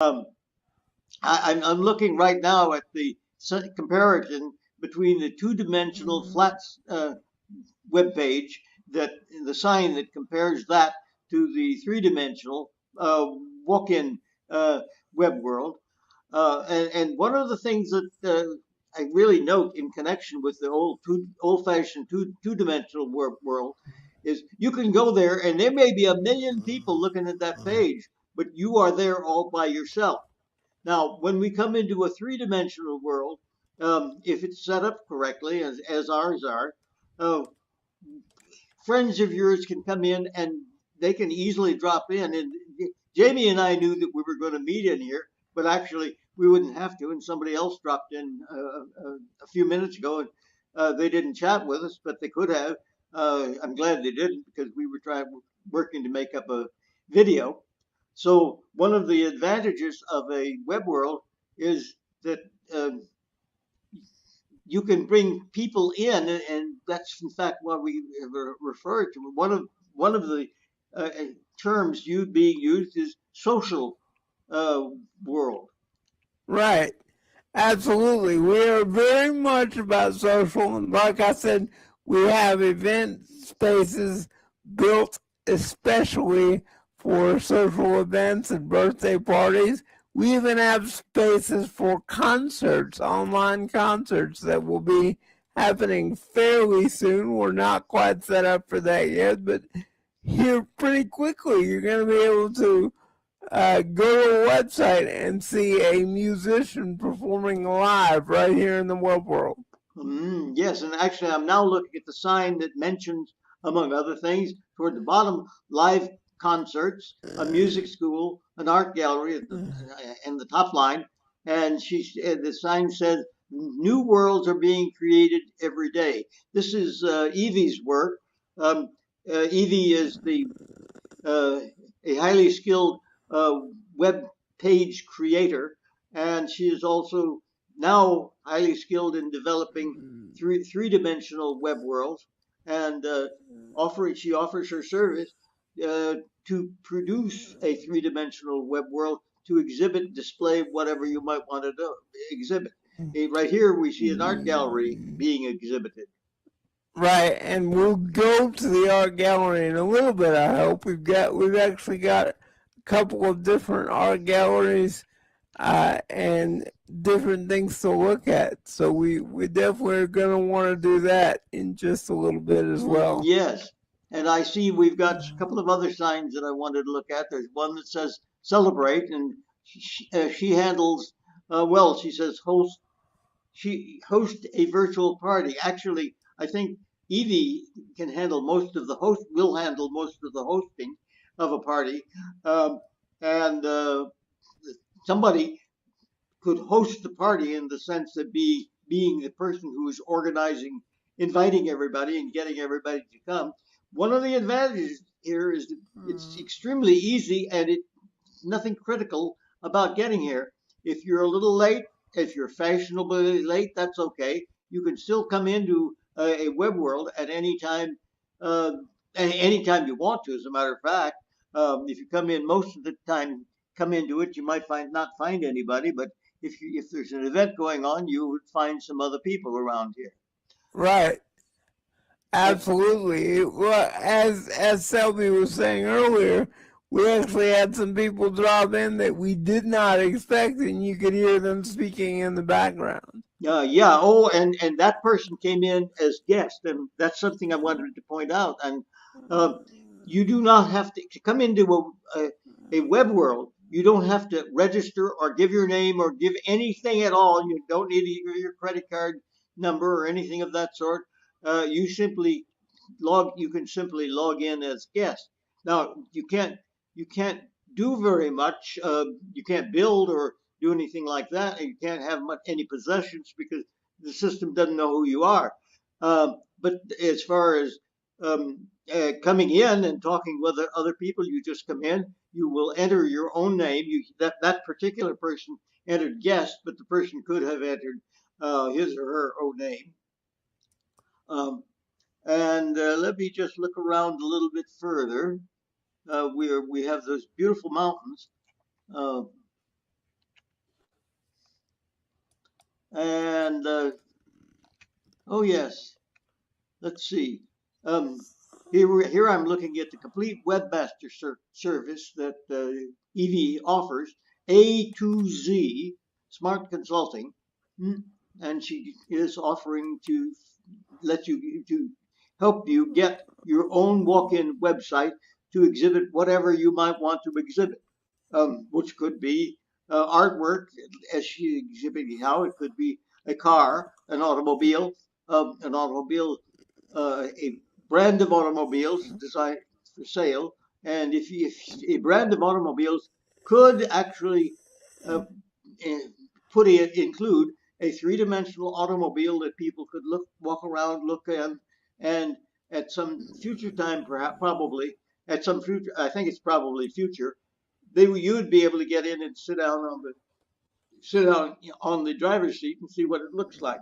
Um, I'm looking right now at the comparison between the two-dimensional flat web page, that the sign that compares that to the three-dimensional walk-in web world. And one of the things that I really note in connection with the old-fashioned two-dimensional world is you can go there and there may be a million people looking at that page, but you are there all by yourself. Now, when we come into a three-dimensional world, if it's set up correctly, as ours are, uh, friends of yours can come in and they can easily drop in. And Jamie and I knew that we were going to meet in here, but actually we wouldn't have to. And somebody else dropped in a few minutes ago, and they didn't chat with us, but they could have. I'm glad they didn't, because we were working to make up a video. So one of the advantages of a web world is that you can bring people in, and that's in fact what we have referred to. One of the uh, terms being used is social uh, world. Right. Absolutely. We are very much about social. And like I said, we have event spaces built especially for social events and birthday parties. We even have spaces for concerts, online concerts that will be happening fairly soon. We're not quite set up for that yet, but here pretty quickly you're going to be able to go to a website and see a musician performing live right here in the web world. Yes, and actually, I'm now looking at the sign that mentions, among other things, toward the bottom, live concerts, a music school, an art gallery in the top line, and the sign says, "New worlds are being created every day." This is Evie's work. Um, Evie is a highly skilled web page creator, and she is also now highly skilled in developing three-dimensional web worlds, and she offers her service uh, to produce a three-dimensional web world to exhibit, display, whatever you might want to do, exhibit. Right here, we see an art gallery being exhibited. Right, and we'll go to the art gallery in a little bit. I hope we've actually got a couple of different art galleries and different things to look at. So we definitely are going to want to do that in just a little bit as well. Yes. And I see we've got a couple of other signs that I wanted to look at. There's one that says celebrate, and she handles, well, she says host a virtual party. Actually, I think Evie can handle will handle most of the hosting of a party. Um, and somebody could host the party in the sense of being the person who is organizing, inviting everybody and getting everybody to come. One of the advantages here is that it's extremely easy, and it's nothing critical about getting here. If you're a little late, if you're fashionably late, that's okay. You can still come into a web world at uh, any time you want to. As a matter of fact, if you come in most of the time, come into it, you might not find anybody, but if there's an event going on, you would find some other people around here. Right. And Absolutely. Well, as Selby was saying earlier, we actually had some people drop in that we did not expect, and you could hear them speaking in the background. yeah, oh, and that person came in as guest, and that's something I wanted to point out. And uh, you do not have to come into a web world. You don't have to register or give your name or give anything at all. You don't need to give your credit card number or anything of that sort. You can simply log in as guest. Now you can't do very much. You can't build or do anything like that. You can't have any possessions because the system doesn't know who you are. But as far as coming in and talking with other people, you just come in. You will enter your own name. That particular person entered guest, but the person could have entered his or her own name. Um, and let me just look around a little bit further. We have those beautiful mountains. Uh, And oh yes, let's see. Um, here I'm looking at the complete webmaster service that Evie offers, A to Z Smart Consulting, mm, and she is offering to let you to help you get your own walk-in website to exhibit whatever you might want to exhibit, which could be artwork, as she exhibited how it could be a car, an automobile, a brand of automobiles designed for sale, and if a brand of automobiles could actually uh, eh, include a three-dimensional automobile that people could walk around, look in, and at some future time, perhaps, probably at some future, I think it's probably future, you would be able to get in and sit down on the driver's seat and see what it looks like.